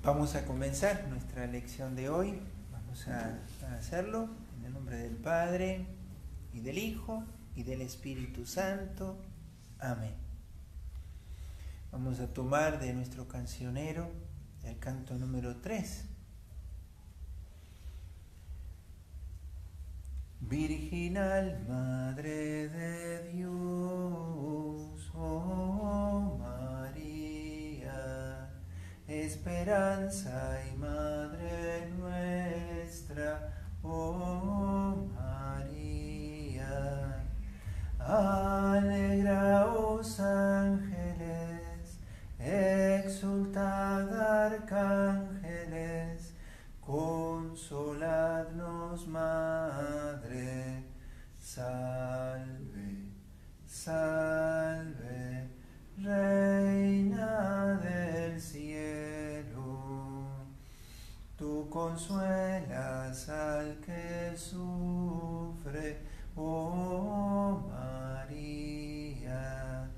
Vamos a comenzar nuestra lección de hoy. Vamos a hacerlo en el nombre del Padre, y del Hijo, y del Espíritu Santo. Amén. Vamos a tomar de nuestro cancionero el canto número 3. Virginal Madre de Dios, oh María, esperanza y Madre nuestra, oh María. Alegraos ángeles, exultad arcángeles, consoladnos Madre. Salve, salve, Reina del cielo. Tú consuelas al que sufre, oh María.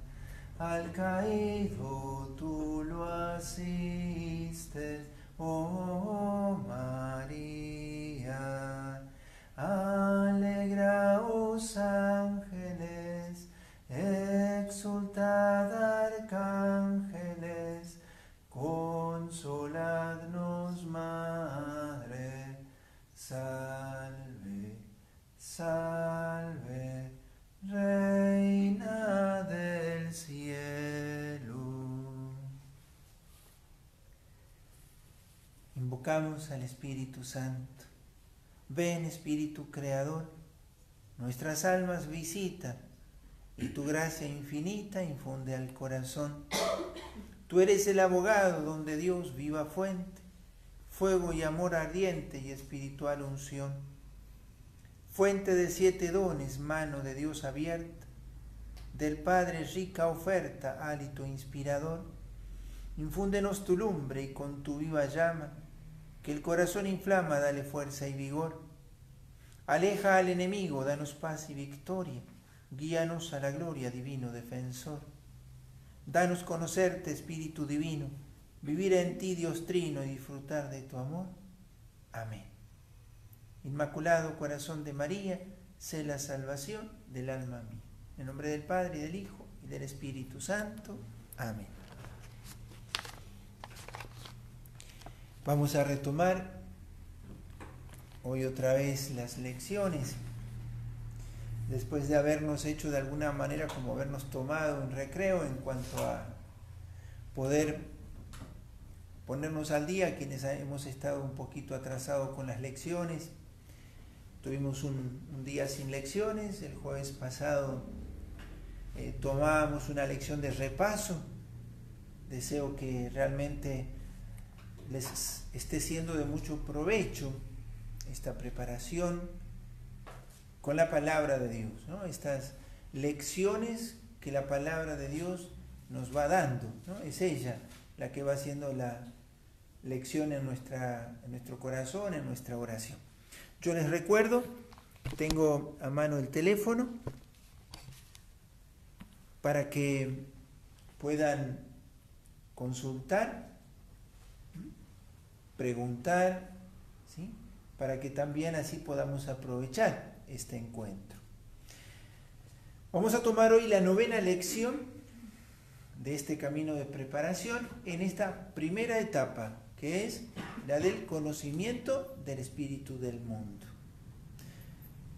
Al caído tú lo asistes, oh María. Alegraos ángeles, exultad arcángeles, consoladnos Madre. Salve, salve, Reina del cielo. Invocamos al Espíritu Santo. Ven, Espíritu Creador, nuestras almas visita y tu gracia infinita infunde al corazón. Tú eres el abogado donde Dios viva fuente, fuego y amor ardiente y espiritual unción. Fuente de 7 dones, mano de Dios abierta, del Padre rica oferta, hálito inspirador. Infúndenos tu lumbre y con tu viva llama, que el corazón inflama, dale fuerza y vigor. Aleja al enemigo, danos paz y victoria, guíanos a la gloria, divino defensor. Danos conocerte, Espíritu divino, vivir en ti, Dios trino, y disfrutar de tu amor. Amén. Inmaculado corazón de María, sé la salvación del alma mía. En el nombre del Padre, y del Hijo, y del Espíritu Santo. Amén. Vamos a retomar hoy otra vez las lecciones, después de habernos hecho de alguna manera como habernos tomado un recreo en cuanto a poder ponernos al día, quienes hemos estado un poquito atrasados con las lecciones. Tuvimos un día sin lecciones, el jueves pasado tomábamos una lección de repaso. Deseo que realmente les esté siendo de mucho provecho esta preparación con la palabra de Dios, ¿no? Estas lecciones que la palabra de Dios nos va dando, ¿no? Es ella la que va haciendo la lección en nuestro corazón, en nuestra oración. Yo les recuerdo, tengo a mano el teléfono para que puedan consultar, preguntar, ¿sí? Para que también así podamos aprovechar este encuentro. Vamos a tomar hoy la 9ª lección de este camino de preparación en esta primera etapa, que es la del conocimiento del espíritu del mundo.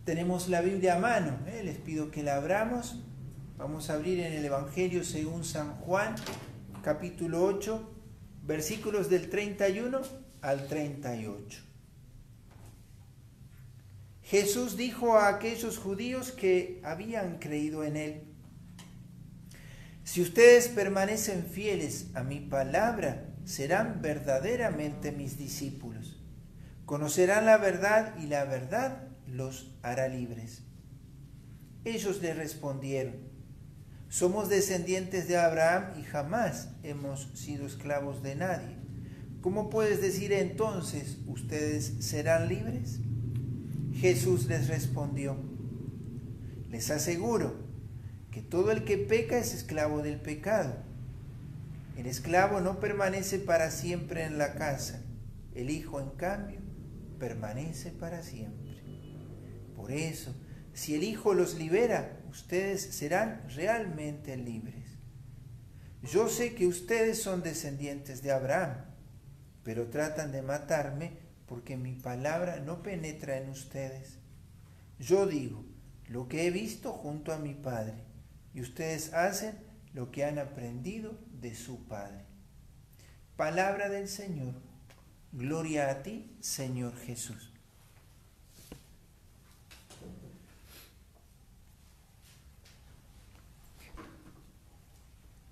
Tenemos la Biblia a mano, les pido que la abramos. Vamos a abrir en el Evangelio según San Juan, capítulo 8, versículos del 31 al 38. Jesús dijo a aquellos judíos que habían creído en él: si ustedes permanecen fieles a mi palabra, serán verdaderamente mis discípulos. Conocerán la verdad y la verdad los hará libres. Ellos le respondieron: somos descendientes de Abraham y jamás hemos sido esclavos de nadie. ¿Cómo puedes decir entonces, ustedes serán libres? Jesús les respondió: les aseguro que todo el que peca es esclavo del pecado. El esclavo no permanece para siempre en la casa, el hijo, en cambio, permanece para siempre. Por eso, si el Hijo los libera, ustedes serán realmente libres. Yo sé que ustedes son descendientes de Abraham, pero tratan de matarme porque mi palabra no penetra en ustedes. Yo digo lo que he visto junto a mi Padre, y ustedes hacen lo que han aprendido de su Padre. Palabra del Señor. Gloria a ti, Señor Jesús.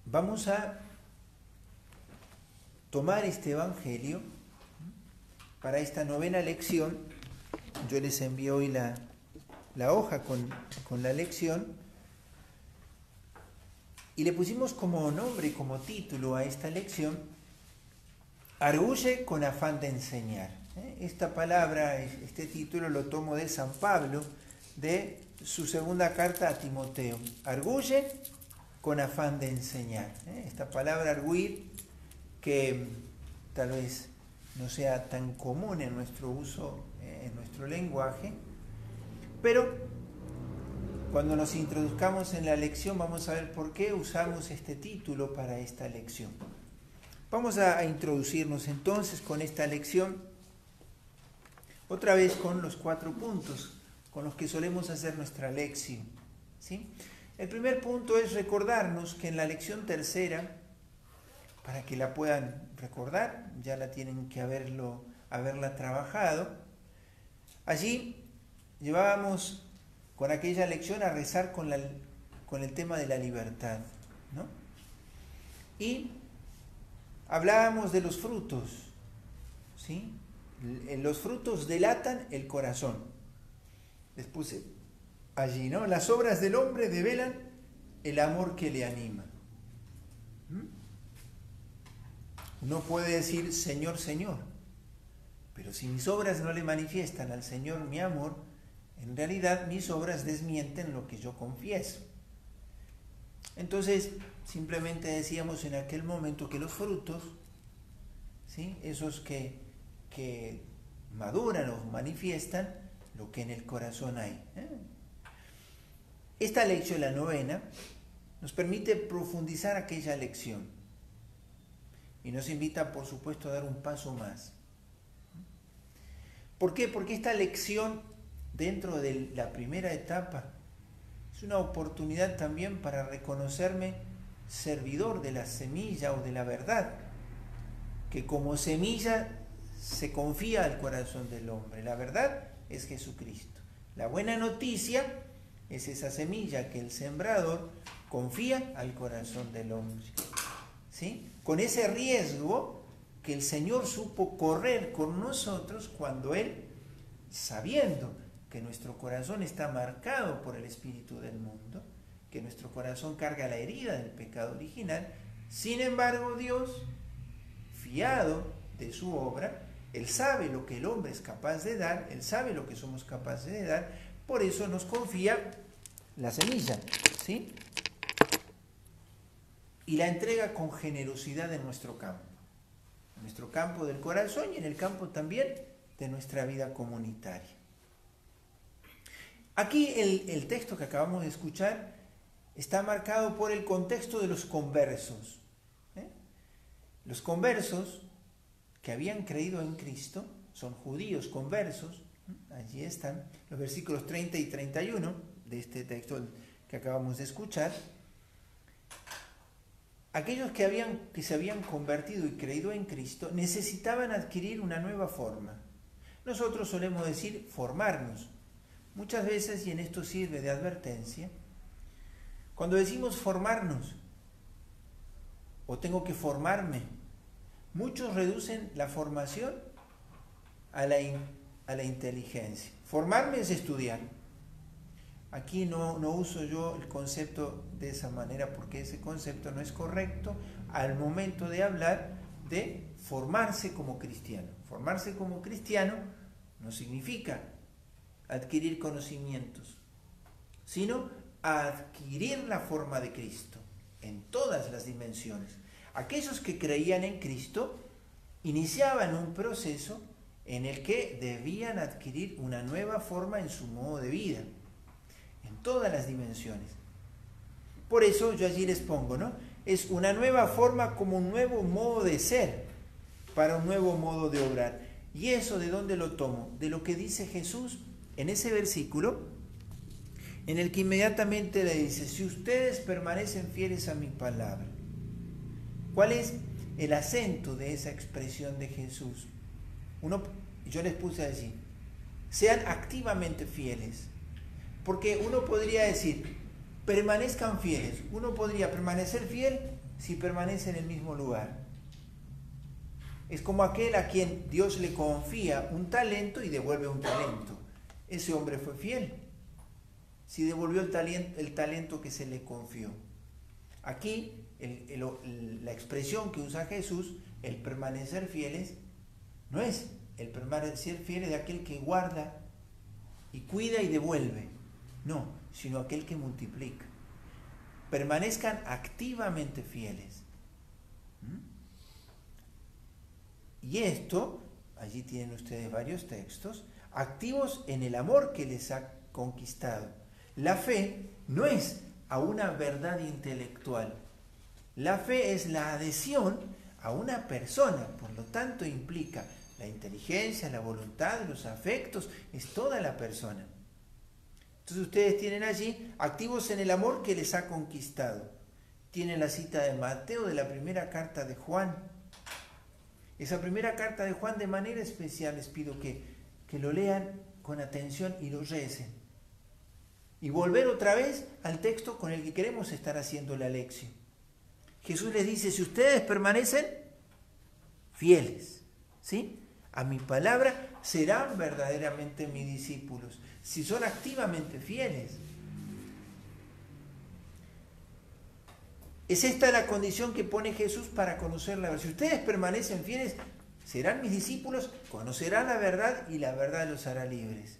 Vamos a tomar este Evangelio para esta novena lección. Yo les envío hoy la hoja con la lección y le pusimos como nombre, como título a esta lección, Arguye con afán de enseñar. Esta palabra, este título lo tomo de San Pablo, de su segunda carta a Timoteo. Arguye con afán de enseñar. Esta palabra arguir, que tal vez no sea tan común en nuestro uso, en nuestro lenguaje, pero cuando nos introduzcamos en la lección vamos a ver por qué usamos este título para esta lección. Vamos a introducirnos entonces con esta lección, otra vez con los 4 puntos con los que solemos hacer nuestra lección, ¿sí? El primer punto es recordarnos que en la lección tercera, para que la puedan recordar, ya la tienen que haberla trabajado, allí llevábamos con aquella lección a rezar con el tema de la libertad, ¿no? Y hablábamos de los frutos, ¿sí? Los frutos delatan el corazón. Les puse allí, ¿no? Las obras del hombre develan el amor que le anima. Uno puede decir Señor, Señor, pero si mis obras no le manifiestan al Señor mi amor, en realidad mis obras desmienten lo que yo confieso. Entonces, simplemente decíamos en aquel momento que los frutos, ¿sí?, esos que maduran o manifiestan lo que en el corazón hay. Esta lección, la novena, nos permite profundizar aquella lección y nos invita, por supuesto, a dar un paso más. ¿Por qué? Porque esta lección, dentro de la primera etapa, es una oportunidad también para reconocerme servidor de la semilla o de la verdad, que como semilla se confía al corazón del hombre. La verdad es Jesucristo. La buena noticia es esa semilla que el sembrador confía al corazón del hombre, ¿sí? Con ese riesgo que el Señor supo correr con nosotros cuando Él, sabiendo que nuestro corazón está marcado por el espíritu del mundo, que nuestro corazón carga la herida del pecado original, sin embargo Dios, fiado de su obra, Él sabe lo que el hombre es capaz de dar, Él sabe lo que somos capaces de dar, por eso nos confía la semilla, ¿sí?, y la entrega con generosidad en nuestro campo del corazón y en el campo también de nuestra vida comunitaria. Aquí el texto que acabamos de escuchar está marcado por el contexto de los conversos. Los conversos que habían creído en Cristo, son judíos conversos, allí están los versículos 30 y 31 de este texto que acabamos de escuchar. Aquellos que se habían convertido y creído en Cristo necesitaban adquirir una nueva forma. Nosotros solemos decir formarnos. Muchas veces, y en esto sirve de advertencia, cuando decimos formarnos o tengo que formarme, muchos reducen la formación a la inteligencia. Formarme es estudiar. Aquí no uso yo el concepto de esa manera porque ese concepto no es correcto al momento de hablar de formarse como cristiano. Formarse como cristiano no significa adquirir conocimientos, sino adquirir la forma de Cristo en todas las dimensiones. Aquellos que creían en Cristo iniciaban un proceso en el que debían adquirir una nueva forma en su modo de vida, en todas las dimensiones. Por eso yo allí les pongo, ¿no? Es una nueva forma como un nuevo modo de ser, para un nuevo modo de obrar. ¿Y eso de dónde lo tomo? De lo que dice Jesús en ese versículo, en el que inmediatamente le dice, si ustedes permanecen fieles a mi palabra. ¿Cuál es el acento de esa expresión de Jesús? Yo les puse allí, sean activamente fieles. Porque uno podría decir, permanezcan fieles. Uno podría permanecer fiel si permanece en el mismo lugar. Es como aquel a quien Dios le confía un talento y devuelve un talento. Ese hombre fue fiel si devolvió el talento que se le confió. Aquí la expresión que usa Jesús, el permanecer fieles, no es el permanecer fieles de aquel que guarda y cuida y devuelve, no, sino aquel que multiplica. Permanezcan activamente fieles. Y esto, allí tienen ustedes varios textos, activos en el amor que les ha conquistado. La fe no es a una verdad intelectual. La fe es la adhesión a una persona, por lo tanto implica la inteligencia, la voluntad, los afectos, es toda la persona. Entonces ustedes tienen allí activos en el amor que les ha conquistado. Tienen la cita de Mateo de la primera carta de Juan. Esa primera carta de Juan, de manera especial les pido que lo lean con atención y lo recen. Y volver otra vez al texto con el que queremos estar haciendo la lección. Jesús les dice, si ustedes permanecen fieles, ¿sí?, a mi palabra, serán verdaderamente mis discípulos. Si son activamente fieles. Es esta la condición que pone Jesús para conocer la verdad. Si ustedes permanecen fieles, serán mis discípulos, conocerán la verdad y la verdad los hará libres.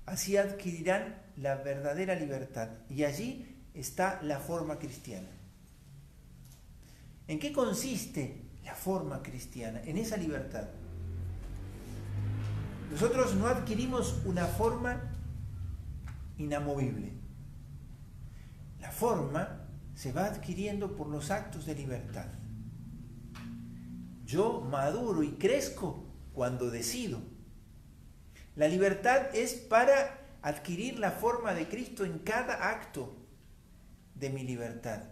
Así adquirirán la verdadera libertad. Y allí está la forma cristiana. ¿En qué consiste la forma cristiana? En esa libertad. Nosotros no adquirimos una forma inamovible. La forma se va adquiriendo por los actos de libertad. Yo maduro y crezco cuando decido. La libertad es para adquirir la forma de Cristo en cada acto de mi libertad.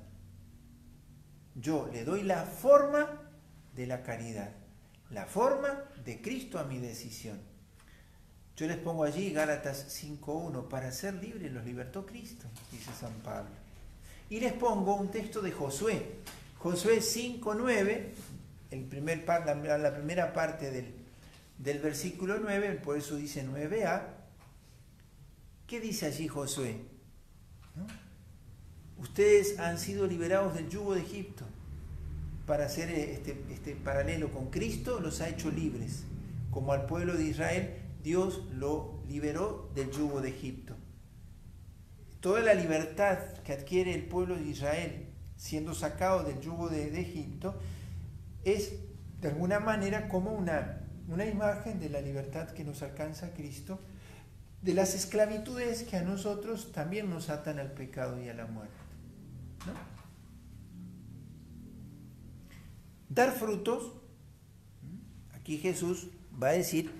Yo le doy la forma de la caridad, la forma de Cristo a mi decisión. Yo les pongo allí Gálatas 5:1, para ser libres los libertó Cristo, dice San Pablo. Y les pongo un texto de Josué, Josué 5:9, la primera parte del versículo 9, por eso dice 9a. ¿Qué dice allí Josué? ¿No? Ustedes han sido liberados del yugo de Egipto. Para hacer este paralelo con Cristo, los ha hecho libres. Como al pueblo de Israel, Dios lo liberó del yugo de Egipto. Toda la libertad que adquiere el pueblo de Israel siendo sacado del yugo de Egipto es de alguna manera como una imagen de la libertad que nos alcanza Cristo, de las esclavitudes que a nosotros también nos atan al pecado y a la muerte, ¿no? Dar frutos, aquí Jesús va a decir,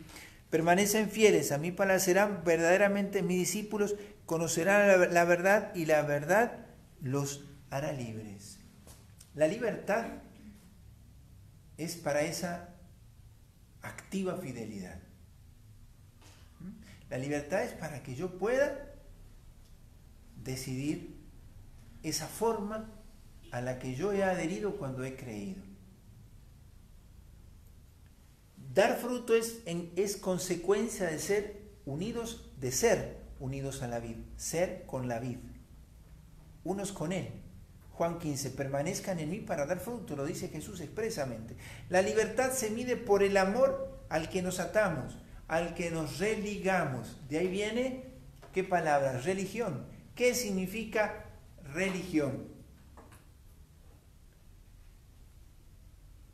permanecen fieles a mi palabra, serán verdaderamente mis discípulos, conocerán la verdad y la verdad los hará libres. La libertad es para esa activa fidelidad. La libertad es para que yo pueda decidir esa forma a la que yo he adherido cuando he creído. Dar fruto es consecuencia de ser unidos a la vid, ser con la vid, unos con él. Juan 15, permanezcan en mí para dar fruto, lo dice Jesús expresamente. La libertad se mide por el amor al que nos atamos, al que nos religamos. De ahí viene, ¿qué palabra? Religión. ¿Qué significa religión?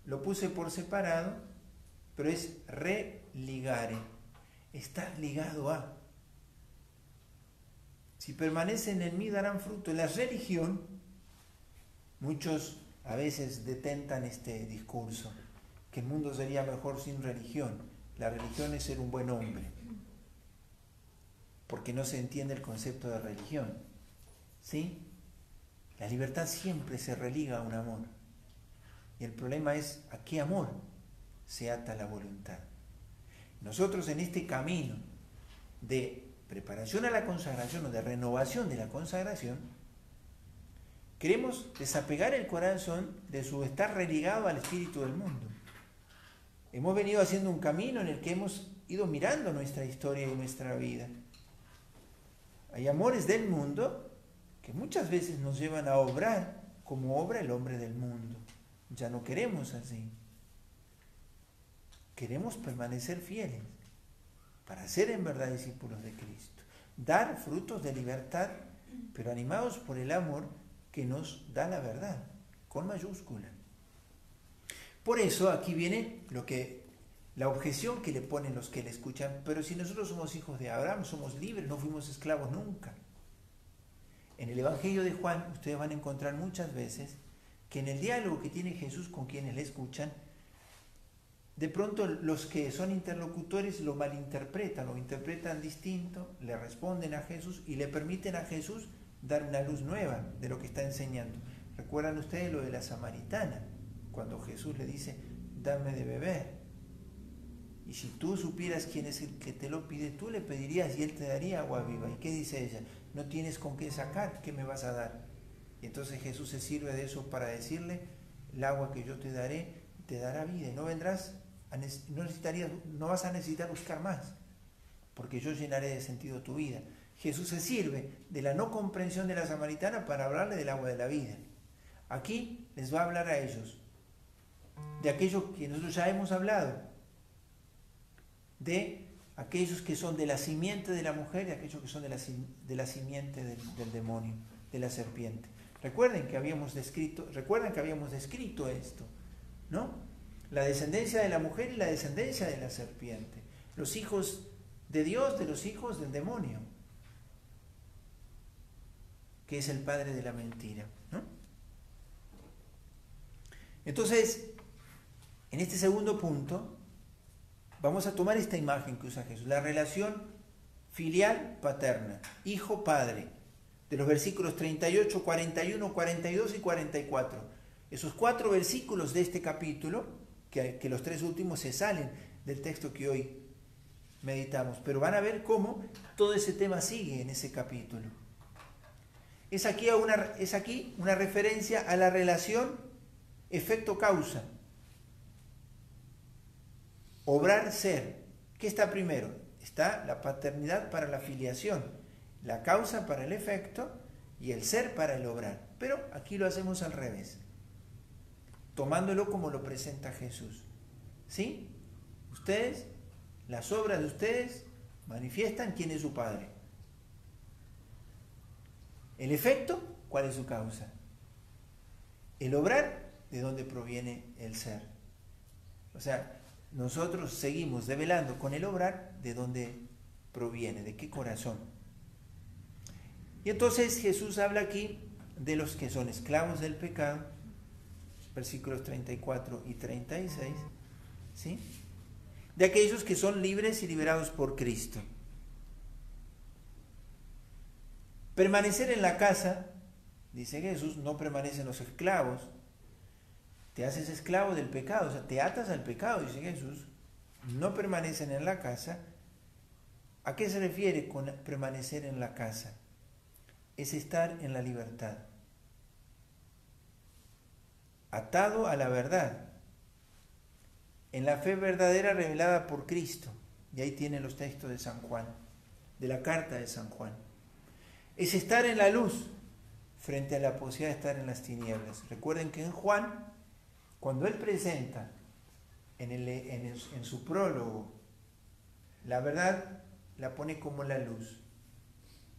lo puse por separado, pero es religare. Estás ligado a. Si permanecen en mí darán fruto. En la religión, muchos a veces detentan este discurso, que el mundo sería mejor sin religión. La religión es ser un buen hombre, porque no se entiende el concepto de religión. ¿Sí? La libertad siempre se religa a un amor. Y el problema es a qué amor se ata la voluntad. Nosotros en este camino de preparación a la consagración o de renovación de la consagración, queremos desapegar el corazón de su estar religado al espíritu del mundo. Hemos venido haciendo un camino en el que hemos ido mirando nuestra historia y nuestra vida. Hay amores del mundo que muchas veces nos llevan a obrar como obra el hombre del mundo. Ya no queremos así. Queremos permanecer fieles para ser en verdad discípulos de Cristo. Dar frutos de libertad, pero animados por el amor que nos da la verdad, con mayúscula. Por eso aquí viene la objeción que le ponen los que le escuchan. Pero si nosotros somos hijos de Abraham, somos libres, no fuimos esclavos nunca. En el Evangelio de Juan ustedes van a encontrar muchas veces que en el diálogo que tiene Jesús con quienes le escuchan, de pronto los que son interlocutores lo malinterpretan, lo interpretan distinto, le responden a Jesús y le permiten a Jesús dar una luz nueva de lo que está enseñando. ¿Recuerdan ustedes lo de la samaritana? Cuando Jesús le dice, dame de beber. Y si tú supieras quién es el que te lo pide, tú le pedirías y él te daría agua viva. ¿Y qué dice ella? No tienes con qué sacar, ¿qué me vas a dar? Y entonces Jesús se sirve de eso para decirle, el agua que yo te daré te dará vida y no vendrás, no vas a necesitar buscar más, porque yo llenaré de sentido tu vida. Jesús se sirve de la no comprensión de la samaritana para hablarle del agua de la vida. Aquí les va a hablar a ellos de aquello que nosotros ya hemos hablado, de aquellos que son de la simiente de la mujer y aquellos que son de la simiente del demonio, de la serpiente. Recuerdan que habíamos descrito esto, ¿no? La descendencia de la mujer y la descendencia de la serpiente. Los hijos de Dios de los hijos del demonio, que es el padre de la mentira, ¿no? Entonces, en este segundo punto, vamos a tomar esta imagen que usa Jesús, la relación filial paterna, hijo-padre, de los versículos 38, 41, 42 y 44. Esos 4 versículos de este capítulo, que los 3 últimos se salen del texto que hoy meditamos, pero van a ver cómo todo ese tema sigue en ese capítulo. Es aquí una referencia a la relación efecto-causa. Obrar-ser. ¿Qué está primero? Está la paternidad para la filiación, la causa para el efecto y el ser para el obrar. Pero aquí lo hacemos al revés, tomándolo como lo presenta Jesús. ¿Sí? Ustedes, las obras de ustedes manifiestan quién es su Padre. El efecto, ¿cuál es su causa? El obrar, ¿de dónde proviene el ser? O sea, nosotros seguimos develando con el obrar de dónde proviene, de qué corazón. Y entonces Jesús habla aquí de los que son esclavos del pecado, versículos 34 y 36, ¿sí? De aquellos que son libres y liberados por Cristo. Permanecer en la casa, dice Jesús, no permanecen los esclavos. Te haces esclavo del pecado, o sea, te atas al pecado, dice Jesús. No permanecen en la casa. ¿A qué se refiere con permanecer en la casa? Es estar en la libertad, atado a la verdad, en la fe verdadera revelada por Cristo. Y ahí tienen los textos de San Juan, de la carta de San Juan. Es estar en la luz frente a la posibilidad de estar en las tinieblas. Recuerden que en Juan, cuando él presenta en su prólogo la verdad, la pone como la luz,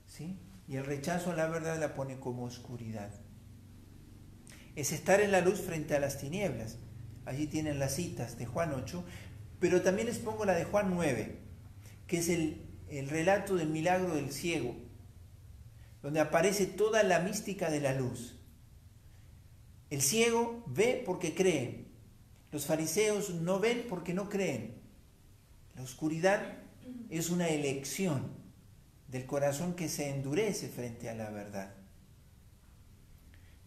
¿sí? Y el rechazo a la verdad la pone como oscuridad. Es estar en la luz frente a las tinieblas. allí tienen las citas de Juan 8, pero también les pongo la de Juan 9, que es el relato del milagro del ciego, donde aparece toda la mística de la luz. El ciego ve porque cree. Los fariseos no ven porque no creen. La oscuridad es una elección del corazón que se endurece frente a la verdad.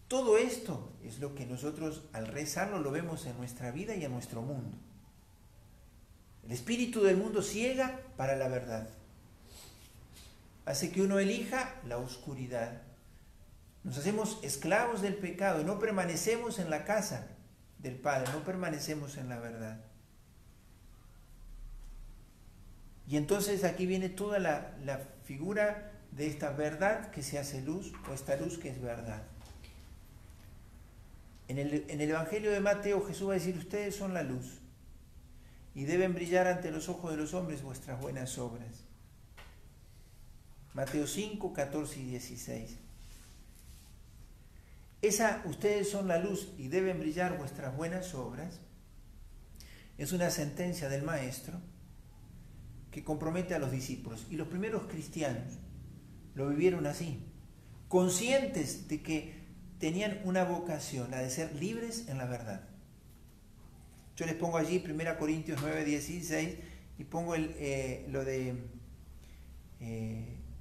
Todo esto es lo que nosotros al rezarlo lo vemos en nuestra vida y en nuestro mundo. El espíritu del mundo ciega para la verdad. Hace que uno elija la oscuridad. Nos hacemos esclavos del pecado y no permanecemos en la casa del Padre, no permanecemos en la verdad. Y entonces aquí viene toda la figura de esta verdad que se hace luz, o esta luz que es verdad. En el Evangelio de Mateo Jesús va a decir: ustedes son la luz y deben brillar ante los ojos de los hombres vuestras buenas obras. Mateo 5, 14 y 16. Ustedes son la luz y deben brillar vuestras buenas obras, es una sentencia del Maestro que compromete a los discípulos. Y los primeros cristianos lo vivieron así, conscientes de que tenían una vocación, la de ser libres en la verdad. Yo les pongo allí 1 Corintios 9, 16 y pongo lo de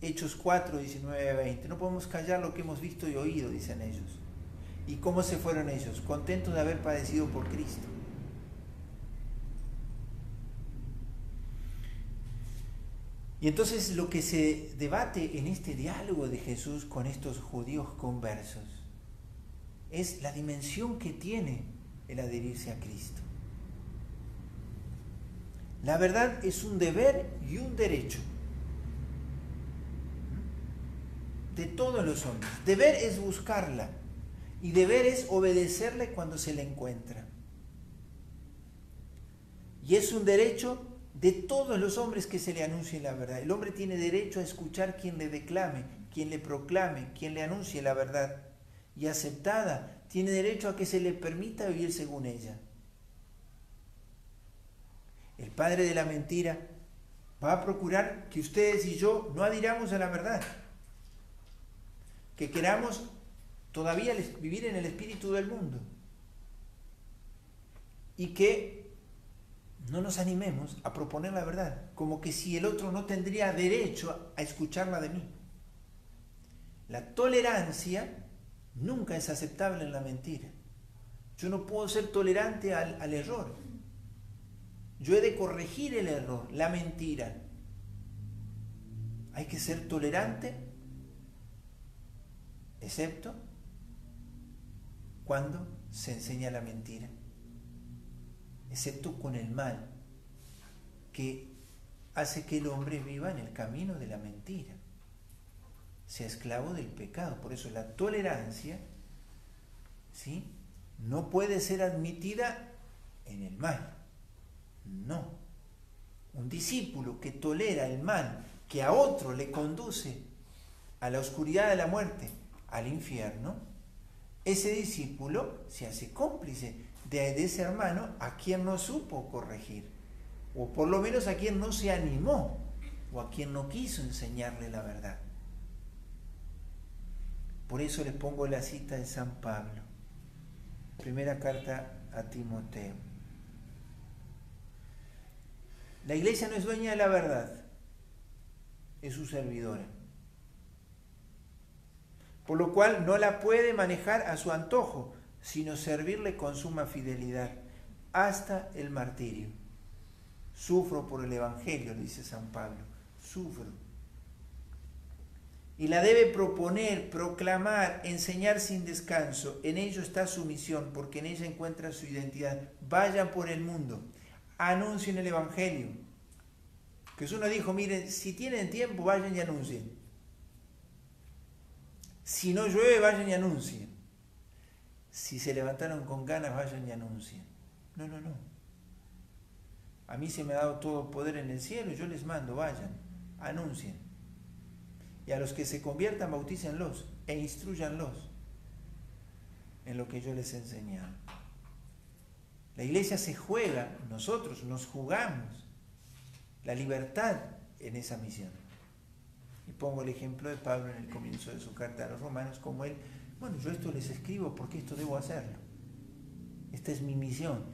Hechos 4, 19, 20. No podemos callar lo que hemos visto y oído, dicen ellos. ¿Y cómo se fueron ellos? Contentos de haber padecido por Cristo. Y entonces lo que se debate en este diálogo de Jesús con estos judíos conversos es la dimensión que tiene el adherirse a Cristo. La verdad es un deber y un derecho de todos los hombres. Deber es buscarla y deber es obedecerle cuando se le encuentra. Y es un derecho de todos los hombres que se le anuncie la verdad. El hombre tiene derecho a escuchar quien le declame, quien le proclame, quien le anuncie la verdad. Y aceptada, tiene derecho a que se le permita vivir según ella. El padre de la mentira va a procurar que ustedes y yo no adhiramos a la verdad, que queramos todavía vivir en el espíritu del mundo y que no nos animemos a proponer la verdad, como que si el otro no tendría derecho a escucharla de mí. La tolerancia nunca es aceptable en la mentira. Yo no puedo ser tolerante al error. Yo he de corregir el error, la mentira. Hay que ser tolerante, excepto cuando se enseña la mentira, excepto con el mal que hace que el hombre viva en el camino de la mentira, sea esclavo del pecado. Por eso la tolerancia, ¿sí?, no puede ser admitida en el mal. No. Un discípulo que tolera el mal que a otro le conduce a la oscuridad de la muerte, al infierno, ese discípulo se hace cómplice de ese hermano a quien no supo corregir, o por lo menos a quien no se animó, o a quien no quiso enseñarle la verdad. Por eso les pongo la cita de San Pablo, primera carta a Timoteo. La iglesia no es dueña de la verdad, es su servidora. Por lo cual no la puede manejar a su antojo, sino servirle con suma fidelidad, hasta el martirio. Sufro por el Evangelio, le dice San Pablo, sufro. Y la debe proponer, proclamar, enseñar sin descanso. En ello está su misión, porque en ella encuentra su identidad. Vayan por el mundo, anuncien el Evangelio. Jesús nos dijo: miren, si tienen tiempo, vayan y anuncien. Si no llueve, vayan y anuncien. Si se levantaron con ganas, vayan y anuncien. No. A mí se me ha dado todo poder en el cielo, yo les mando, vayan, anuncien. Y a los que se conviertan, bautícenlos e instruyanlos en lo que yo les he enseñado. La iglesia se juega, nosotros nos jugamos la libertad en esa misión. Y pongo el ejemplo de Pablo en el comienzo de su carta a los romanos, como él, bueno, yo esto les escribo porque esto debo hacerlo. Esta es mi misión.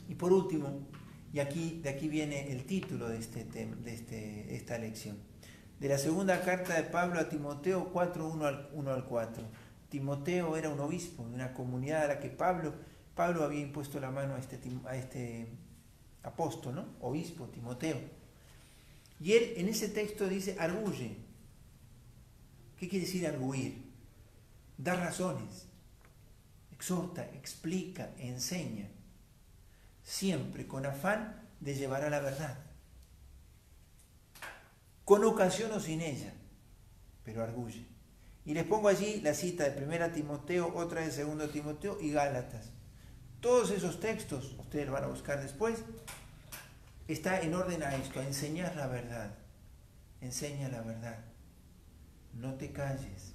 Y por último, y de aquí viene el título de esta lección, de la segunda carta de Pablo a Timoteo 4, 1 al 4. Timoteo era un obispo de una comunidad a la que Pablo había impuesto la mano a este apóstol, ¿no? Obispo, Timoteo. Y él en ese texto dice, arguye. ¿Qué quiere decir arguir? Da razones, exhorta, explica, enseña, siempre con afán de llevar a la verdad, con ocasión o sin ella, pero arguye. Y les pongo allí la cita de 1 Timoteo, otra de 2 Timoteo y Gálatas. Todos esos textos, ustedes lo van a buscar después, está en orden a esto, a enseñar la verdad. Enseña la verdad. No te calles.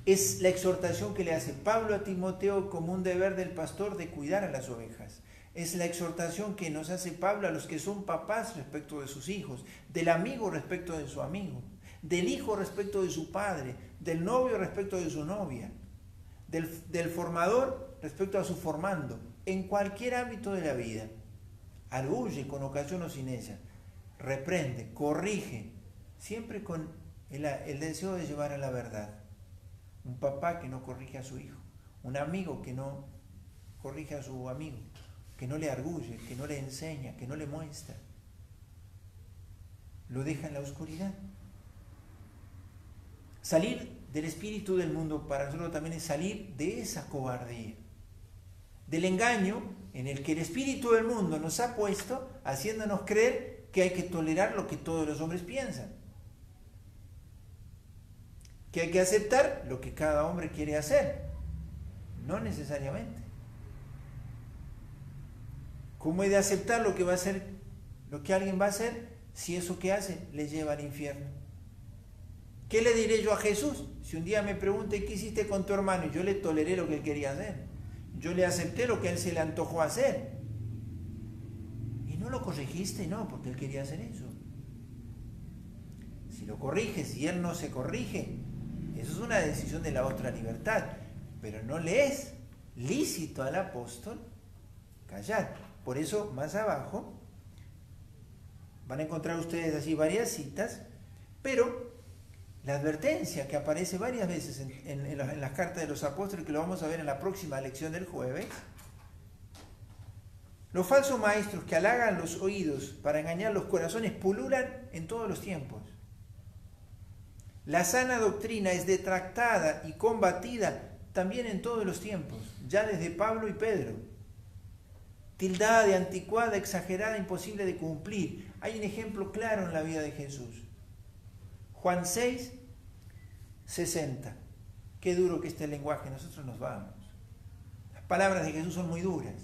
Es la exhortación que le hace Pablo a Timoteo como un deber del pastor de cuidar a las ovejas. Es la exhortación que nos hace Pablo a los que son papás respecto de sus hijos, del amigo respecto de su amigo, del hijo respecto de su padre, del novio respecto de su novia, del formador respecto a su formando, en cualquier ámbito de la vida. Arguye con ocasión o sin ella, reprende, corrige, siempre con el deseo de llevar a la verdad. Un papá que no corrige a su hijo, un amigo que no corrige a su amigo, que no le arguye, que no le enseña, que no le muestra, lo deja en la oscuridad. Salir del espíritu del mundo para nosotros también es salir de esa cobardía, del engaño en el que el espíritu del mundo nos ha puesto, haciéndonos creer que hay que tolerar lo que todos los hombres piensan, que hay que aceptar lo que cada hombre quiere hacer. No necesariamente. ¿Cómo he de aceptar lo que va a hacer, lo que alguien va a hacer, si eso que hace le lleva al infierno? ¿Qué le diré yo a Jesús si un día me pregunta qué hiciste con tu hermano y yo le toleré lo que él quería hacer? Yo le acepté lo que a él se le antojó hacer. Y no lo corregiste, no, porque él quería hacer eso. Si lo corriges y él no se corrige, eso es una decisión de la otra libertad. Pero no le es lícito al apóstol callar. Por eso, más abajo, van a encontrar ustedes allí varias citas, pero la advertencia que aparece varias veces en las cartas de los apóstoles, que lo vamos a ver en la próxima lección del jueves. Los falsos maestros que halagan los oídos para engañar los corazones pululan en todos los tiempos. La sana doctrina es detractada y combatida también en todos los tiempos, ya desde Pablo y Pedro. Tildada de anticuada, exagerada, imposible de cumplir. Hay un ejemplo claro en la vida de Jesús. Juan 6, 60. Qué duro que este lenguaje, nosotros nos vamos. Las palabras de Jesús son muy duras.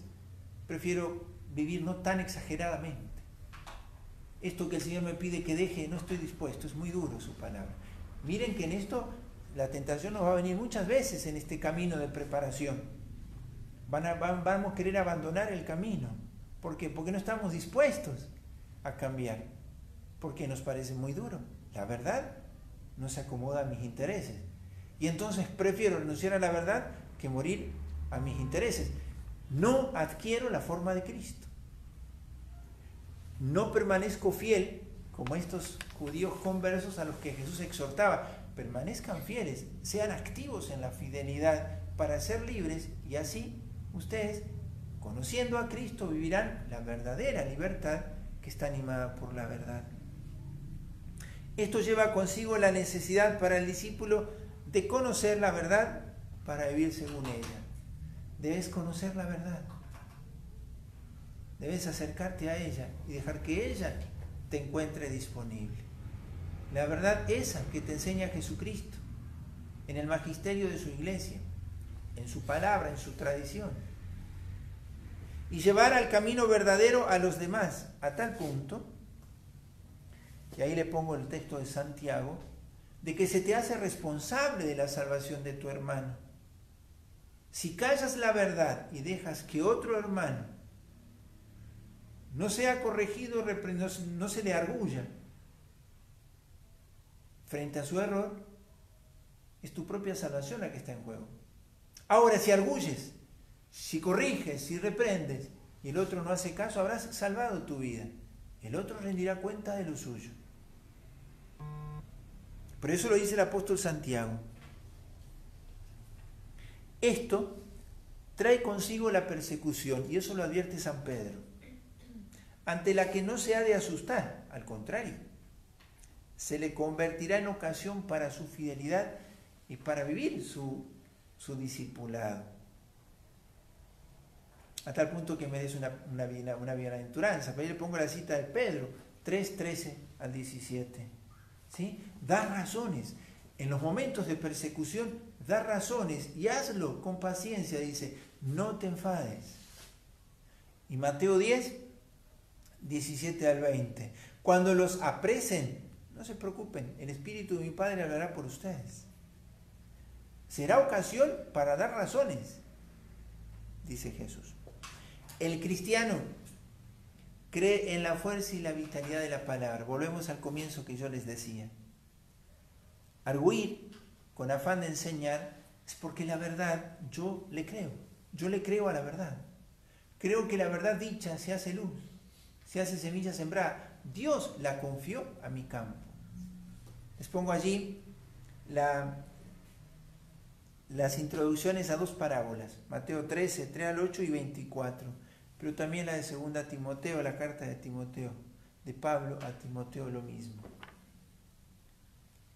Prefiero vivir no tan exageradamente. Esto que el Señor me pide que deje, no estoy dispuesto, es muy duro su palabra. Miren que en esto la tentación nos va a venir muchas veces en este camino de preparación. Vamos a querer abandonar el camino. ¿Por qué? Porque no estamos dispuestos a cambiar. Porque nos parece muy duro. La verdad no se acomoda a mis intereses. Y entonces prefiero renunciar a la verdad que morir a mis intereses. No adquiero la forma de Cristo. No permanezco fiel como estos judíos conversos a los que Jesús exhortaba. Permanezcan fieles, sean activos en la fidelidad para ser libres y así ustedes, conociendo a Cristo, vivirán la verdadera libertad que está animada por la verdad. Esto lleva consigo la necesidad para el discípulo de conocer la verdad para vivir según ella. Debes conocer la verdad. Debes acercarte a ella y dejar que ella te encuentre disponible. La verdad esa que te enseña Jesucristo en el magisterio de su iglesia, en su palabra, en su tradición. Y llevar al camino verdadero a los demás, a tal punto, y ahí le pongo el texto de Santiago, de que se te hace responsable de la salvación de tu hermano. Si callas la verdad y dejas que otro hermano no sea corregido, no se le arguya frente a su error, es tu propia salvación la que está en juego. Ahora, si arguyes, si corriges, si reprendes, y el otro no hace caso, habrás salvado tu vida. El otro rendirá cuenta de lo suyo. Por eso lo dice el apóstol Santiago. Esto trae consigo la persecución, y eso lo advierte San Pedro, ante la que no se ha de asustar, al contrario, se le convertirá en ocasión para su fidelidad y para vivir su discipulado. A tal punto que merece una bienaventuranza. Pero yo le pongo la cita de Pedro, 3:13 al 17. ¿Sí? Da razones. En los momentos de persecución, da razones y hazlo con paciencia, dice, no te enfades. Y Mateo 10, 17 al 20. Cuando los apresen, no se preocupen, el Espíritu de mi Padre hablará por ustedes. Será ocasión para dar razones, dice Jesús. El cristiano cree en la fuerza y la vitalidad de la palabra. Volvemos al comienzo que yo les decía. Arguir con afán de enseñar es porque la verdad yo le creo. Yo le creo a la verdad. Creo que la verdad dicha se hace luz, se hace semilla sembrada. Dios la confió a mi campo. Les pongo allí las introducciones a dos parábolas, Mateo 13, 3 al 8 y 24, pero también la de 2 Timoteo, la carta de Timoteo, de Pablo a Timoteo lo mismo,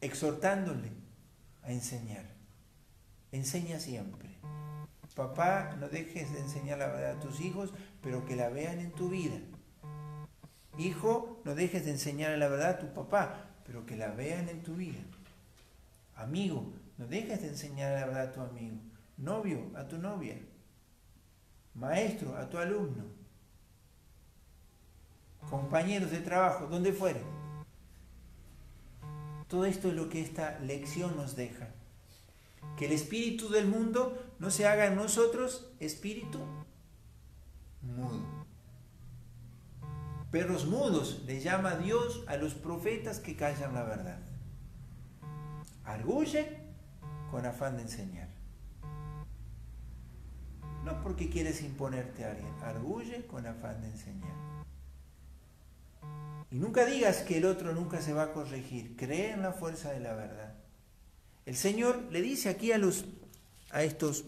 exhortándole a enseñar. Enseña siempre. Papá, no dejes de enseñar la verdad a tus hijos, pero que la vean en tu vida. Hijo, no dejes de enseñar la verdad a tu papá, pero que la vean en tu vida. Amigo, no dejes de enseñar la verdad a tu amigo. Novio, a tu novia. Maestro, a tu alumno. Compañeros de trabajo, donde fuere. Todo esto es lo que esta lección nos deja. Que el espíritu del mundo no se haga en nosotros espíritu mudo. Perros mudos le llama Dios a los profetas que callan la verdad. Arguye con afán de enseñar. No porque quieres imponerte a alguien, arguye con afán de enseñar. Y nunca digas que el otro nunca se va a corregir, cree en la fuerza de la verdad. El Señor le dice aquí a estos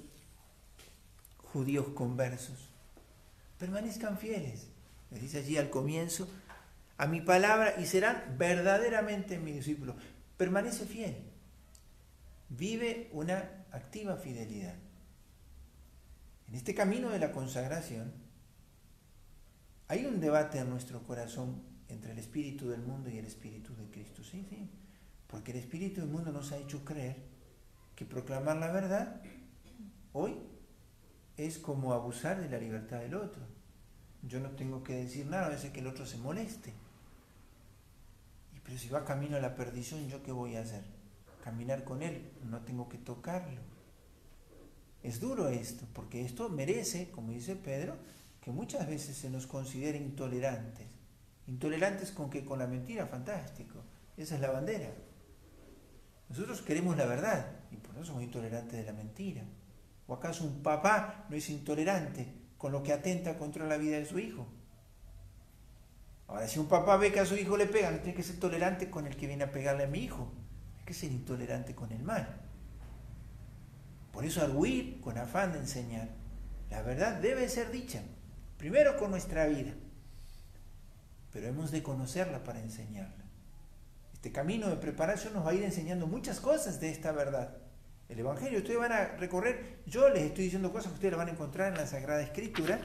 judíos conversos, permanezcan fieles. Les dice allí al comienzo, a mi palabra y serán verdaderamente mis discípulos. Permanece fiel. Vive una activa fidelidad. En este camino de la consagración hay un debate en nuestro corazón entre el espíritu del mundo y el espíritu de Cristo. Sí, sí. Porque el espíritu del mundo nos ha hecho creer que proclamar la verdad hoy es como abusar de la libertad del otro. Yo no tengo que decir nada, a veces que el otro se moleste. Pero si va camino a la perdición, ¿yo qué voy a hacer? Caminar con él, no tengo que tocarlo. Es duro esto, porque esto merece, como dice Pedro, que muchas veces se nos considere intolerantes. ¿Intolerantes con qué? Con la mentira, fantástico. Esa es la bandera. Nosotros queremos la verdad, y por eso somos intolerantes de la mentira. ¿O acaso un papá no es intolerante con lo que atenta contra la vida de su hijo? Ahora, si un papá ve que a su hijo le pegan, tiene que ser tolerante con el que viene a pegarle a mi hijo. Hay que ser intolerante con el mal. Por eso arguir con afán de enseñar. La verdad debe ser dicha, primero con nuestra vida, pero hemos de conocerla para enseñarla. Este camino de preparación nos va a ir enseñando muchas cosas de esta verdad. El Evangelio, ustedes van a recorrer, yo les estoy diciendo cosas que ustedes las van a encontrar en la Sagrada Escritura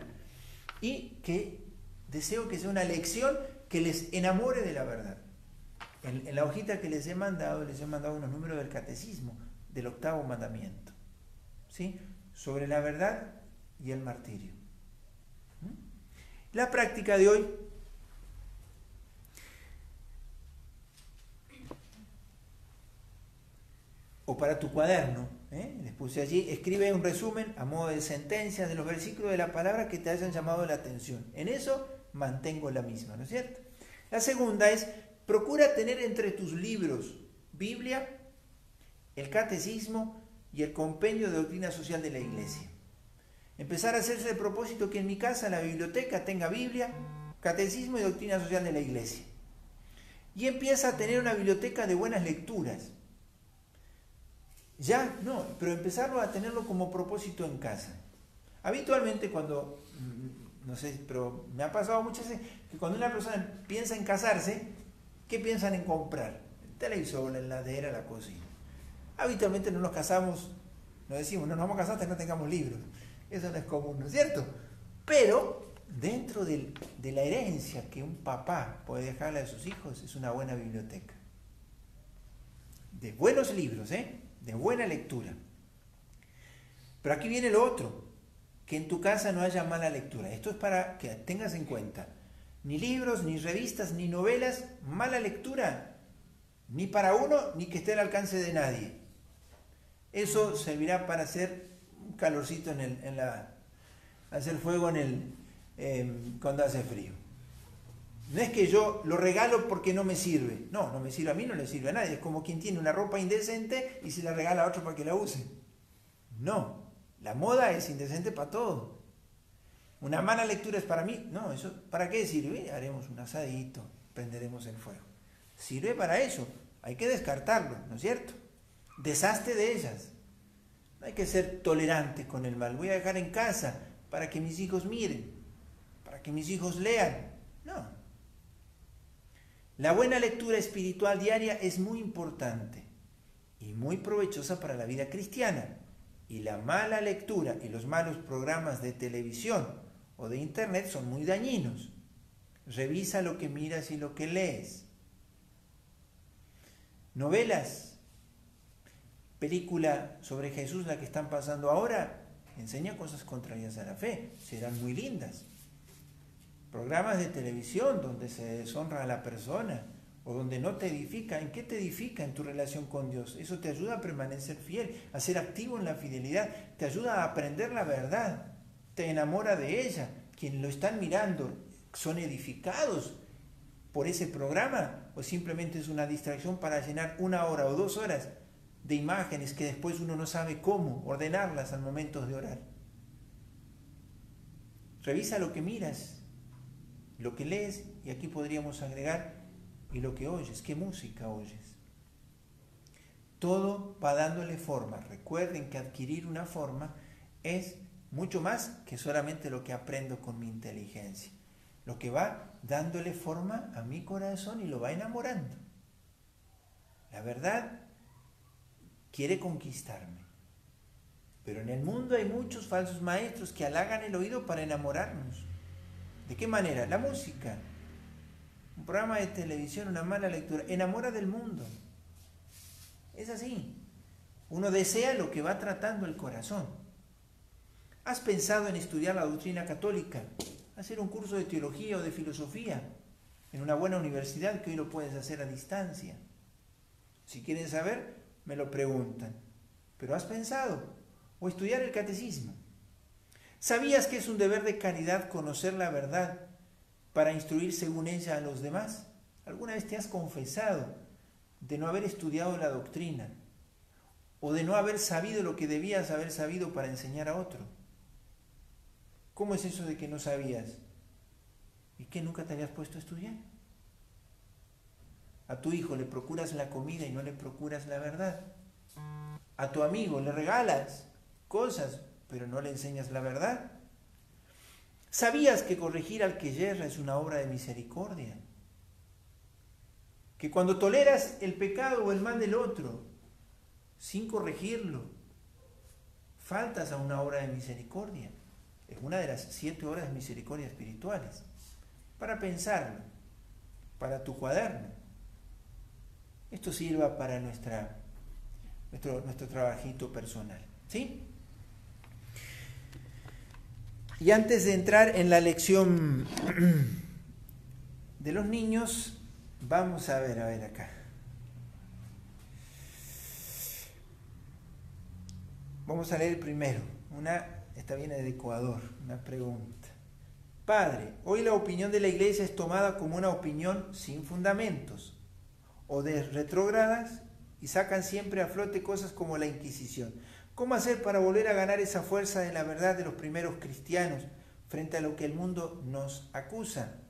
y que deseo que sea una lección que les enamore de la verdad. En la hojita que les he mandado unos números del Catecismo, del 8º mandamiento, ¿sí? Sobre la verdad y el martirio. La práctica de hoy o para tu cuaderno, Les puse allí, escribe un resumen a modo de sentencias de los versículos de la palabra que te hayan llamado la atención. En eso mantengo la misma, ¿no es cierto? La segunda es, procura tener entre tus libros Biblia, el Catecismo y el Compendio de Doctrina Social de la Iglesia. Empezar a hacerse el propósito que en mi casa la biblioteca tenga Biblia, Catecismo y Doctrina Social de la Iglesia. Y empieza a tener una biblioteca de buenas lecturas. Ya, no, pero empezarlo a tenerlo como propósito en casa. Habitualmente cuando, no sé, pero me ha pasado muchas veces que cuando una persona piensa en casarse, ¿qué piensan en comprar? El televisor, la heladera, la cocina. Habitualmente no nos casamos, no decimos, no nos vamos a casar hasta que no tengamos libros. Eso no es común, ¿no es cierto? Pero dentro de la herencia que un papá puede dejarle a sus hijos es una buena biblioteca. De buenos libros, de buena lectura. Pero aquí viene lo otro, que en tu casa no haya mala lectura. Esto es para que tengas en cuenta. Ni libros, ni revistas, ni novelas, mala lectura, ni para uno, ni que esté al alcance de nadie. Eso servirá para hacer un calorcito hacer fuego cuando hace frío. No es que yo lo regalo porque no me sirve. No me sirve a mí, no le sirve a nadie. Es como quien tiene una ropa indecente y se la regala a otro para que la use. No, la moda es indecente para todo. Una mala lectura es para mí. No, eso ¿para qué sirve? Haremos un asadito, prenderemos el fuego. Sirve para eso. Hay que descartarlo, ¿no es cierto? Deshazte de ellas. No hay que ser tolerante con el mal. Voy a dejar en casa para que mis hijos miren, para que mis hijos lean. No. La buena lectura espiritual diaria es muy importante y muy provechosa para la vida cristiana. Y la mala lectura y los malos programas de televisión o de internet son muy dañinos. Revisa lo que miras y lo que lees. Novelas, película sobre Jesús, la que están pasando ahora, enseña cosas contrarias a la fe, serán muy lindas. Programas de televisión donde se deshonra a la persona o donde no te edifica. ¿En qué te edifica? En tu relación con Dios. Eso te ayuda a permanecer fiel, a ser activo en la fidelidad, te ayuda a aprender la verdad, te enamora de ella. Quienes lo están mirando son edificados por ese programa o simplemente es una distracción para llenar 1 hora o 2 horas de imágenes que después uno no sabe cómo ordenarlas al momento de orar. Revisa lo que miras, lo que lees, y aquí podríamos agregar, y lo que oyes, qué música oyes. Todo va dándole forma. Recuerden que adquirir una forma es mucho más que solamente lo que aprendo con mi inteligencia. Lo que va dándole forma a mi corazón y lo va enamorando. La verdad quiere conquistarme. Pero en el mundo hay muchos falsos maestros que halagan el oído para enamorarnos. ¿De qué manera? La música, un programa de televisión, una mala lectura, enamora del mundo. Es así. Uno desea lo que va tratando el corazón. ¿Has pensado en estudiar la doctrina católica? Hacer un curso de teología o de filosofía en una buena universidad que hoy lo puedes hacer a distancia. Si quieren saber, me lo preguntan. ¿Pero has pensado? O estudiar el catecismo. ¿Sabías que es un deber de caridad conocer la verdad para instruir según ella a los demás? ¿Alguna vez te has confesado de no haber estudiado la doctrina o de no haber sabido lo que debías haber sabido para enseñar a otro? ¿Cómo es eso de que no sabías? ¿Y que nunca te habías puesto a estudiar? A tu hijo le procuras la comida y no le procuras la verdad. A tu amigo le regalas cosas, pero no le enseñas la verdad. ¿Sabías que corregir al que yerra es una obra de misericordia? Que cuando toleras el pecado o el mal del otro, sin corregirlo, faltas a una obra de misericordia. Es una de las 7 obras de misericordia espirituales. Para pensarlo, para tu cuaderno. Esto sirva para nuestro trabajito personal. ¿Sí? Y antes de entrar en la lección de los niños, vamos a ver acá. Vamos a leer primero. Esta viene de Ecuador, una pregunta. Padre, hoy la opinión de la Iglesia es tomada como una opinión sin fundamentos o de retrógradas y sacan siempre a flote cosas como la Inquisición. ¿Cómo hacer para volver a ganar esa fuerza de la verdad de los primeros cristianos frente a lo que el mundo nos acusa?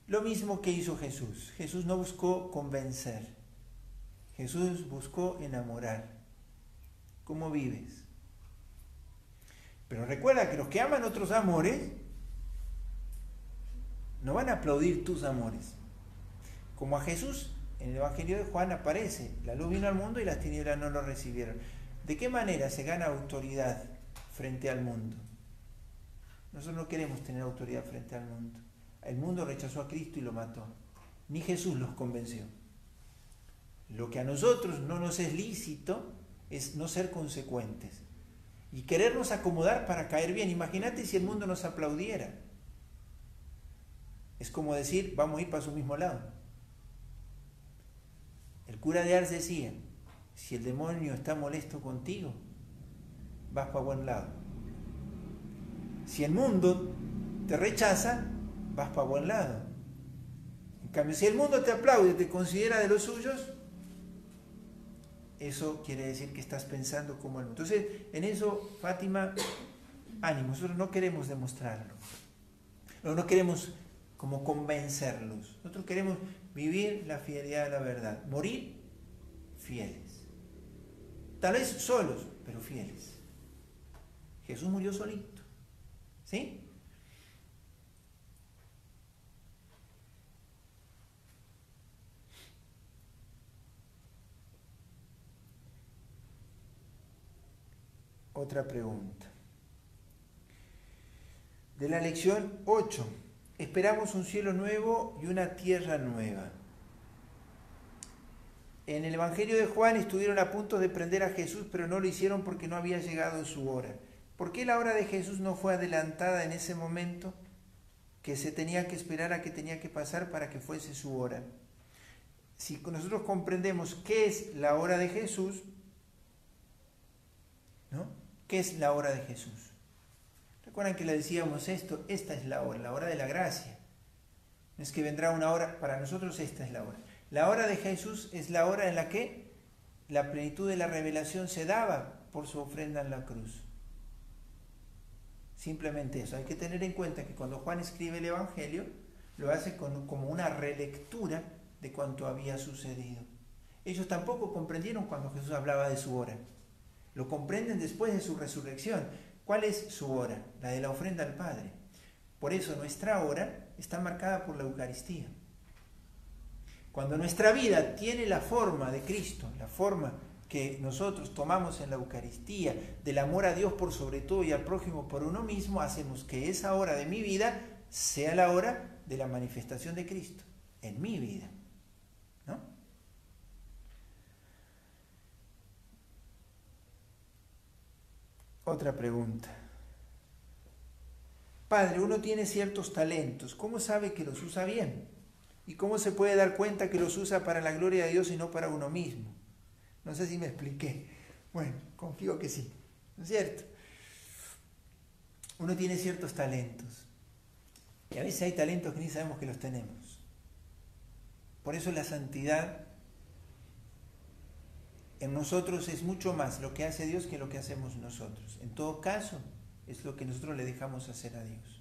Lo mismo que hizo Jesús. Jesús no buscó convencer. Jesús buscó enamorar. ¿Cómo vives? Pero recuerda que los que aman otros amores no van a aplaudir tus amores. Como a Jesús, en el Evangelio de Juan aparece, la luz vino al mundo y las tinieblas no lo recibieron. ¿De qué manera se gana autoridad frente al mundo? Nosotros no queremos tener autoridad frente al mundo. El mundo rechazó a Cristo y lo mató. Ni Jesús los convenció. Lo que a nosotros no nos es lícito es no ser consecuentes y querernos acomodar para caer bien. Imagínate si el mundo nos aplaudiera. Es como decir, vamos a ir para su mismo lado. El cura de Ars decía, si el demonio está molesto contigo, vas para buen lado. Si el mundo te rechaza, vas para buen lado. En cambio, si el mundo te aplaude y te considera de los suyos, eso quiere decir que estás pensando como el mundo. Entonces, en eso, Fátima, ánimo, nosotros no queremos demostrarlo. No queremos como convencerlos. Nosotros queremos vivir la fidelidad a la verdad. Morir fieles. Tal vez solos, pero fieles. Jesús murió solito. ¿Sí? Otra pregunta. De la lección 8. Esperamos un cielo nuevo y una tierra nueva. En el Evangelio de Juan estuvieron a punto de prender a Jesús, pero no lo hicieron porque no había llegado su hora. ¿Por qué la hora de Jesús no fue adelantada en ese momento que se tenía que esperar a que tenía que pasar para que fuese su hora? Si nosotros comprendemos qué es la hora de Jesús, ¿no? ¿Qué es la hora de Jesús? ¿Recuerdan que le decíamos esto? Esta es la hora de la gracia. No es que vendrá una hora, para nosotros esta es la hora. La hora de Jesús es la hora en la que la plenitud de la revelación se daba por su ofrenda en la cruz. Simplemente eso. Hay que tener en cuenta que cuando Juan escribe el Evangelio, lo hace como una relectura de cuanto había sucedido. Ellos tampoco comprendieron cuando Jesús hablaba de su hora. Lo comprenden después de su resurrección. ¿Cuál es su hora? La de la ofrenda al Padre. Por eso nuestra hora está marcada por la Eucaristía. Cuando nuestra vida tiene la forma de Cristo, la forma que nosotros tomamos en la Eucaristía, del amor a Dios por sobre todo y al prójimo por uno mismo, hacemos que esa hora de mi vida sea la hora de la manifestación de Cristo en mi vida, ¿no? Otra pregunta. Padre, uno tiene ciertos talentos, ¿cómo sabe que los usa bien? ¿Y cómo se puede dar cuenta que los usa para la gloria de Dios y no para uno mismo? No sé si me expliqué. Bueno, confío que sí. ¿No es cierto? Uno tiene ciertos talentos. Y a veces hay talentos que ni sabemos que los tenemos. Por eso la santidad en nosotros es mucho más lo que hace Dios que lo que hacemos nosotros. En todo caso, es lo que nosotros le dejamos hacer a Dios.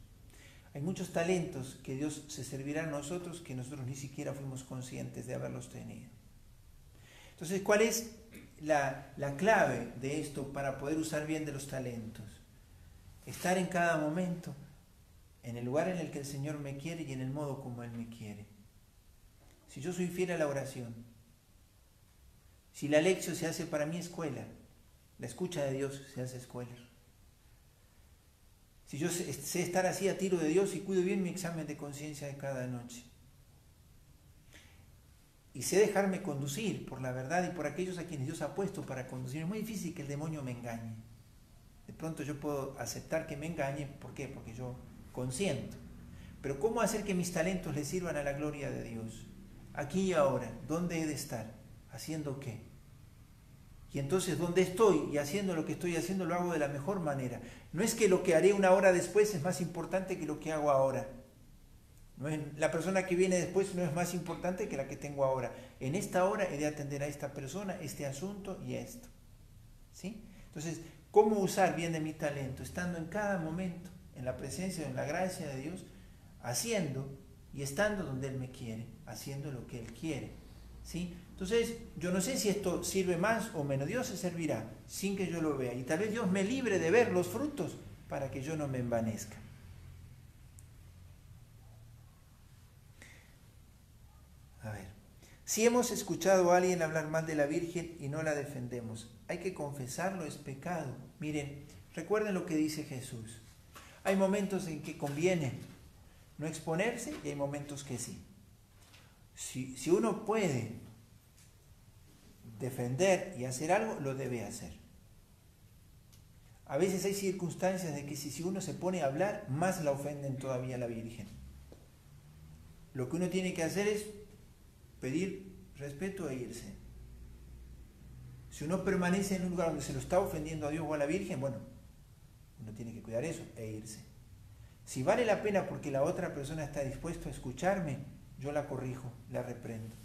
Hay muchos talentos que Dios se servirá a nosotros que nosotros ni siquiera fuimos conscientes de haberlos tenido. Entonces, ¿cuál es la clave de esto para poder usar bien de los talentos? Estar en cada momento en el lugar en el que el Señor me quiere y en el modo como Él me quiere. Si yo soy fiel a la oración, si la lección se hace para mí escuela, la escucha de Dios se hace escuela. Si yo sé estar así a tiro de Dios y cuido bien mi examen de conciencia de cada noche. Y sé dejarme conducir por la verdad y por aquellos a quienes Dios ha puesto para conducir. Es muy difícil que el demonio me engañe. De pronto yo puedo aceptar que me engañe. ¿Por qué? Porque yo consiento. Pero ¿cómo hacer que mis talentos le sirvan a la gloria de Dios? Aquí y ahora, ¿dónde he de estar? ¿Haciendo qué? Y entonces donde estoy y haciendo lo que estoy haciendo lo hago de la mejor manera. No es que lo que haré una hora después es más importante que lo que hago ahora. No es, la persona que viene después no es más importante que la que tengo ahora. En esta hora he de atender a esta persona, este asunto y esto. ¿Sí? Entonces, ¿cómo usar bien de mi talento? Estando en cada momento, en la presencia, en la gracia de Dios, haciendo y estando donde Él me quiere, haciendo lo que Él quiere. ¿Sí? Entonces, yo no sé si esto sirve más o menos. Dios se servirá sin que yo lo vea. Y tal vez Dios me libre de ver los frutos para que yo no me envanezca. A ver, si hemos escuchado a alguien hablar mal de la Virgen y no la defendemos, hay que confesarlo, es pecado. Miren, recuerden lo que dice Jesús. Hay momentos en que conviene no exponerse y hay momentos que sí. Si uno puede defender y hacer algo, lo debe hacer. A veces hay circunstancias de que si uno se pone a hablar, más la ofenden todavía a la Virgen. Lo que uno tiene que hacer es pedir respeto e irse. Si uno permanece en un lugar donde se lo está ofendiendo a Dios o a la Virgen, bueno, uno tiene que cuidar eso e irse. Si vale la pena porque la otra persona está dispuesta a escucharme, yo la corrijo, la reprendo.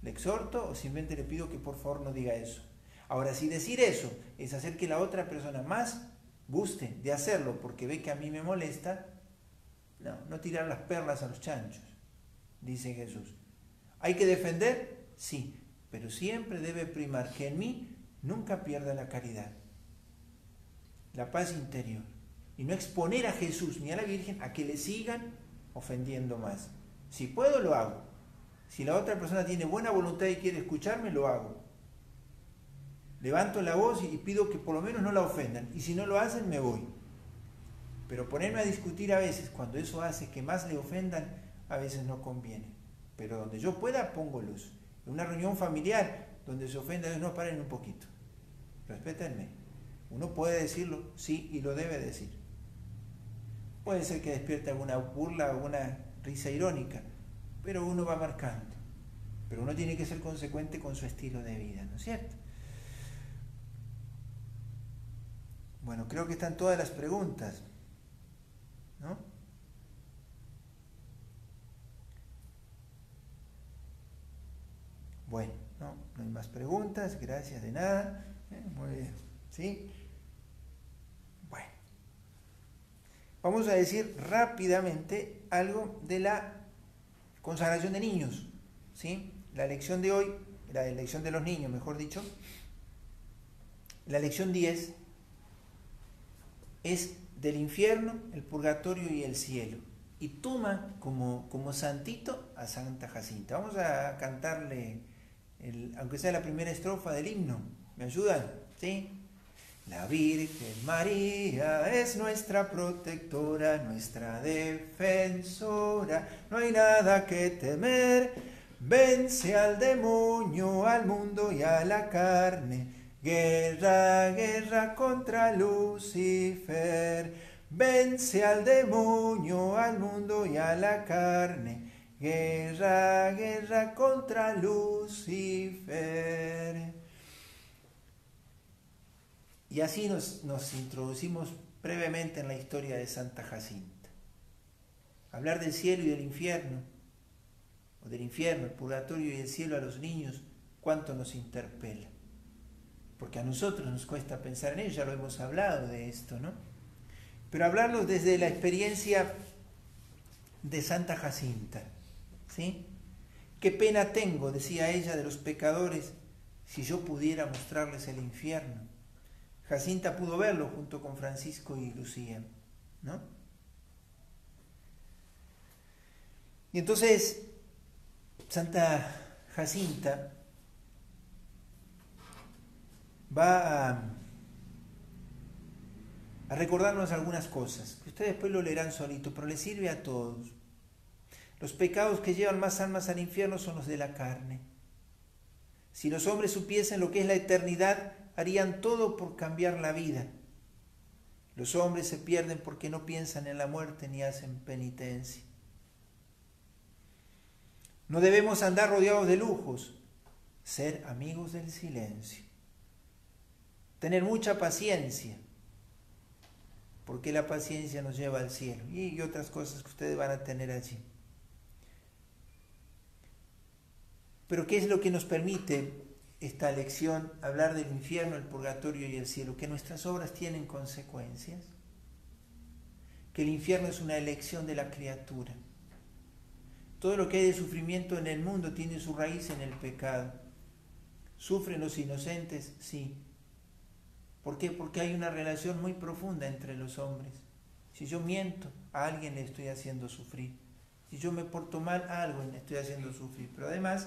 Le exhorto o simplemente le pido que por favor no diga eso. Ahora, si decir eso es hacer que la otra persona más guste de hacerlo porque ve que a mí me molesta, no tirar las perlas a los chanchos, dice Jesús. ¿Hay que defender? Sí, pero siempre debe primar que en mí nunca pierda la caridad, la paz interior, y no exponer a Jesús ni a la Virgen a que le sigan ofendiendo más. Si puedo, lo hago. Si la otra persona tiene buena voluntad y quiere escucharme, lo hago. Levanto la voz y pido que por lo menos no la ofendan, y si no lo hacen, me voy. Pero ponerme a discutir a veces, cuando eso hace que más le ofendan, a veces no conviene. Pero donde yo pueda, pongo luz. En una reunión familiar, donde se ofenda, no, paren un poquito. Respétenme. Uno puede decirlo, sí, y lo debe decir. Puede ser que despierte alguna burla, alguna risa irónica, pero uno va marcando. Pero uno tiene que ser consecuente con su estilo de vida, ¿no es cierto? Bueno, creo que están todas las preguntas, ¿no? Bueno, no hay más preguntas, gracias de nada. Muy bien, ¿sí? Bueno, vamos a decir rápidamente algo de la consagración de niños, ¿sí? La lección de hoy, la elección de los niños, mejor dicho, la lección 10 es del infierno, el purgatorio y el cielo. Y toma como santito a Santa Jacinta. Vamos a cantarle, aunque sea la primera estrofa del himno. ¿Me ayudan? ¿Sí? La Virgen María es nuestra protectora, nuestra defensora. No hay nada que temer. Vence al demonio, al mundo y a la carne. Guerra, guerra contra Lucifer. Vence al demonio, al mundo y a la carne. Guerra, guerra contra Lucifer. Y así nos introducimos brevemente en la historia de Santa Jacinta. Hablar del cielo y del infierno, o del infierno, el purgatorio y el cielo a los niños, cuánto nos interpela. Porque a nosotros nos cuesta pensar en ello, ya lo hemos hablado de esto, ¿no? Pero hablarlo desde la experiencia de Santa Jacinta, ¿sí? Qué pena tengo, decía ella, de los pecadores, si yo pudiera mostrarles el infierno. Jacinta pudo verlo junto con Francisco y Lucía, ¿no? Y entonces, Santa Jacinta va a recordarnos algunas cosas, que ustedes después lo leerán solito, pero les sirve a todos. Los pecados que llevan más almas al infierno son los de la carne. Si los hombres supiesen lo que es la eternidad, harían todo por cambiar la vida. Los hombres se pierden porque no piensan en la muerte ni hacen penitencia. No debemos andar rodeados de lujos, ser amigos del silencio. tener mucha paciencia, porque la paciencia nos lleva al cielo, y otras cosas que ustedes van a tener allí. Pero ¿qué es lo que nos permite esta lección? Hablar del infierno, el purgatorio y el cielo, que nuestras obras tienen consecuencias, que el infierno es una elección de la criatura. Todo lo que hay de sufrimiento en el mundo tiene su raíz en el pecado. ¿Sufren los inocentes? Sí. ¿Por qué? Porque hay una relación muy profunda entre los hombres. Si yo miento, a alguien le estoy haciendo sufrir. Si yo me porto mal, a alguien le estoy haciendo sufrir. Pero además,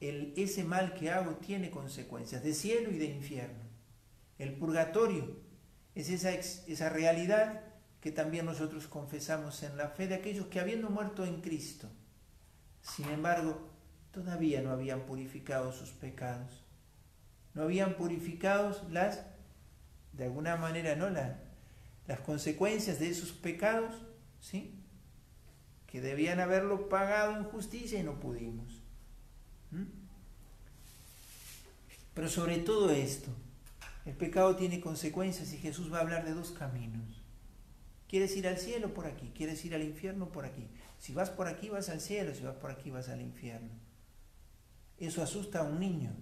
ese mal que hago tiene consecuencias de cielo y de infierno. El purgatorio es esa realidad que también nosotros confesamos en la fe de aquellos que, habiendo muerto en Cristo, sin embargo, todavía no habían purificado sus pecados. No habían purificado de alguna manera, ¿no? las consecuencias de esos pecados, ¿sí? Que debían haberlo pagado en justicia y no pudimos. Pero sobre todo esto, el pecado tiene consecuencias y Jesús va a hablar de dos caminos. ¿Quieres ir al cielo? Por aquí. ¿Quieres ir al infierno? Por aquí. Si vas por aquí vas al cielo, si vas por aquí vas al infierno. ¿Eso asusta a un niño?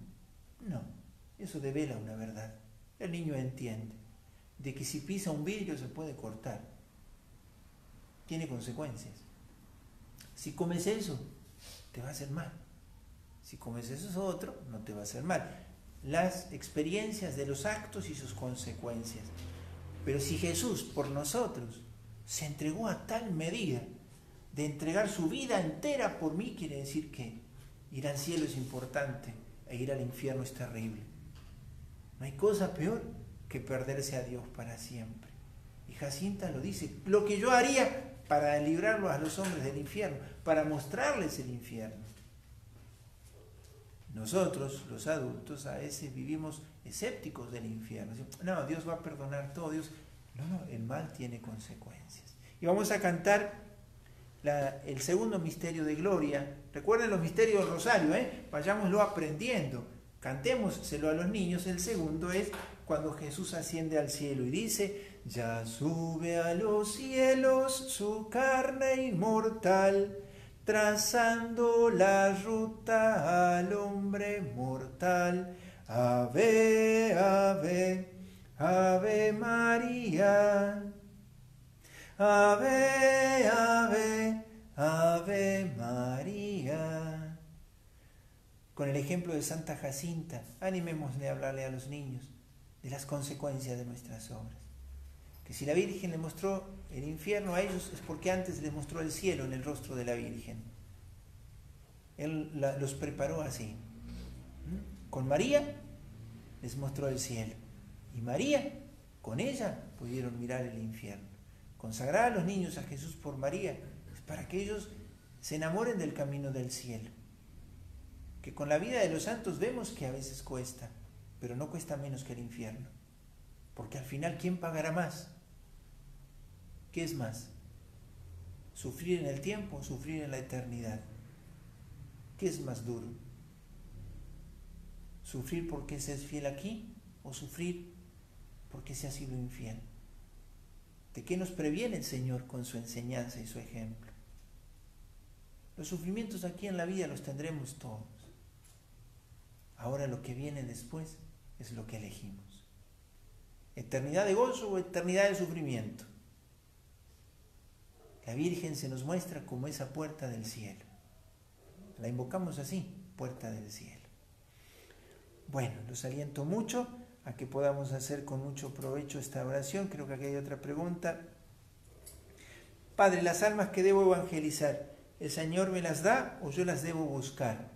No, eso devela una verdad. El niño entiende de que si pisa un vidrio se puede cortar. Tiene consecuencias. Si comes eso, te va a hacer mal. Si comes eso otro, no te va a hacer mal. Las experiencias de los actos y sus consecuencias. Pero si Jesús por nosotros se entregó a tal medida de entregar su vida entera por mí, quiere decir que ir al cielo es importante e ir al infierno es terrible. No hay cosa peor que perderse a Dios para siempre. Y Jacinta lo dice, lo que yo haría para librarlos a los hombres del infierno, para mostrarles el infierno. Nosotros, los adultos, a veces vivimos escépticos del infierno. No, Dios va a perdonar todo. No, el mal tiene consecuencias. Y vamos a cantar el segundo misterio de gloria. Recuerden los misterios del rosario, vayámoslo aprendiendo. Cantémoselo a los niños. El segundo es cuando Jesús asciende al cielo y dice, ya sube a los cielos su carne inmortal, trazando la ruta al hombre mortal. Ave, ave, ave María. Ave, ave, ave María. Con el ejemplo de Santa Jacinta, animémosle a hablarle a los niños de las consecuencias de nuestras obras. Que si la Virgen le mostró el infierno a ellos es porque antes les mostró el cielo en el rostro de la Virgen. Él los preparó así. Con María les mostró el cielo. Y María, con ella, pudieron mirar el infierno. Consagrar a los niños a Jesús por María es para que ellos se enamoren del camino del cielo. Que con la vida de los santos vemos que a veces cuesta, pero no cuesta menos que el infierno. Porque al final, ¿quién pagará más? ¿Qué es más? ¿Sufrir en el tiempo o sufrir en la eternidad? ¿Qué es más duro? ¿Sufrir porque se es fiel aquí o sufrir porque se ha sido infiel? ¿De qué nos previene el Señor con su enseñanza y su ejemplo? Los sufrimientos aquí en la vida los tendremos todos. Ahora lo que viene después es lo que elegimos. ¿Eternidad de gozo o eternidad de sufrimiento? La Virgen se nos muestra como esa puerta del cielo. La invocamos así, puerta del cielo. Bueno, los aliento mucho a que podamos hacer con mucho provecho esta oración. Creo que aquí hay otra pregunta. Padre, las almas que debo evangelizar, ¿el Señor me las da o yo las debo buscar?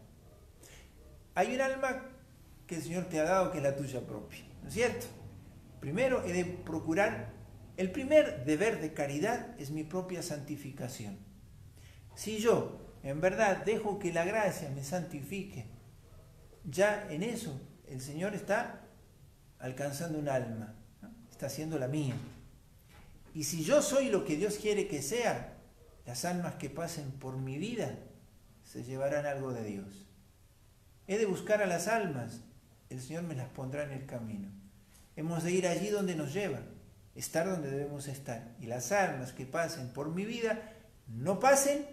Hay un alma que el Señor te ha dado que es la tuya propia, ¿no es cierto? Primero he de procurar, el primer deber de caridad es mi propia santificación. Si yo en verdad dejo que la gracia me santifique, ya en eso el Señor está alcanzando un alma, ¿no? Está haciendo la mía. Y si yo soy lo que Dios quiere que sea, las almas que pasen por mi vida se llevarán algo de Dios. He de buscar a las almas, el Señor me las pondrá en el camino. Hemos de ir allí donde nos lleva, estar donde debemos estar. Y las almas que pasen por mi vida no pasen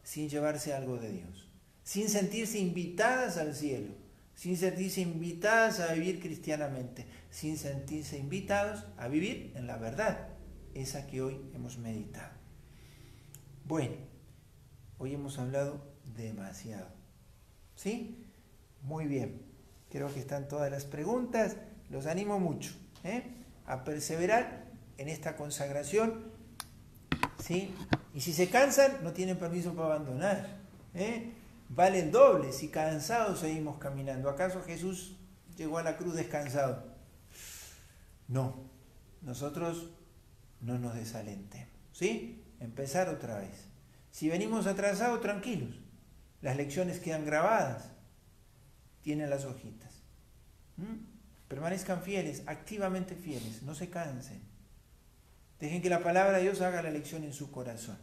sin llevarse algo de Dios, sin sentirse invitadas al cielo, sin sentirse invitadas a vivir cristianamente, sin sentirse invitados a vivir en la verdad, esa que hoy hemos meditado. Bueno, hoy hemos hablado demasiado, ¿sí? Muy bien, creo que están todas las preguntas, los animo mucho, a perseverar en esta consagración, ¿sí? Y si se cansan, no tienen permiso para abandonar, vale el doble si cansados seguimos caminando. ¿Acaso Jesús llegó a la cruz descansado? No, nosotros no nos desalentemos, ¿sí? Empezar otra vez. Si venimos atrasados, tranquilos, las lecciones quedan grabadas, tienen las hojitas. Permanezcan fieles, activamente fieles, no se cansen. Dejen que la palabra de Dios haga la lección en su corazón.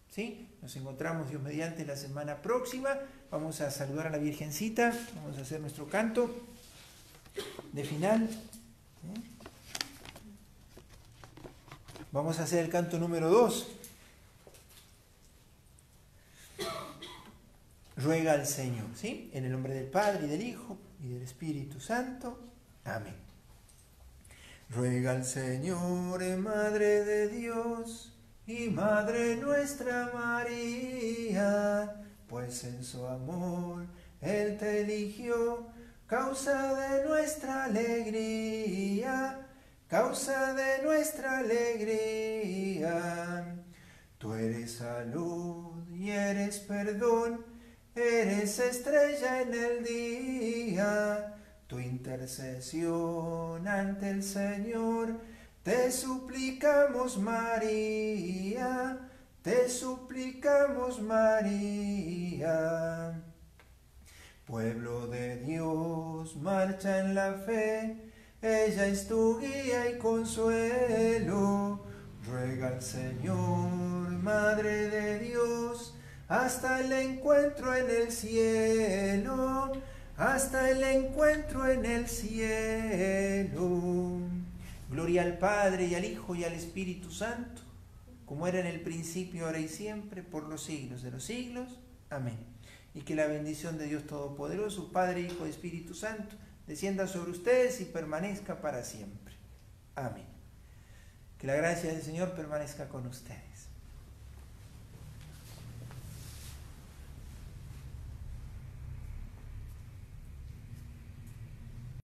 ¿Sí? Nos encontramos, Dios mediante, la semana próxima. Vamos a saludar a la Virgencita, vamos a hacer nuestro canto de final. Vamos a hacer el canto número 2. Ruega al Señor, ¿sí? En el nombre del Padre, y del Hijo, y del Espíritu Santo. Amén. Ruega al Señor, Madre de Dios, y Madre nuestra María, pues en su amor Él te eligió, causa de nuestra alegría, causa de nuestra alegría. Tú eres salud y eres perdón, eres estrella en el día. Tu intercesión ante el Señor, te suplicamos María, te suplicamos María. Pueblo de Dios, marcha en la fe, ella es tu guía y consuelo. Ruega al Señor, Madre de Dios, hasta el encuentro en el cielo, hasta el encuentro en el cielo. Gloria al Padre, y al Hijo, y al Espíritu Santo, como era en el principio, ahora y siempre, por los siglos de los siglos. Amén. Y que la bendición de Dios Todopoderoso, Padre, Hijo y Espíritu Santo, descienda sobre ustedes y permanezca para siempre. Amén. Que la gracia del Señor permanezca con ustedes.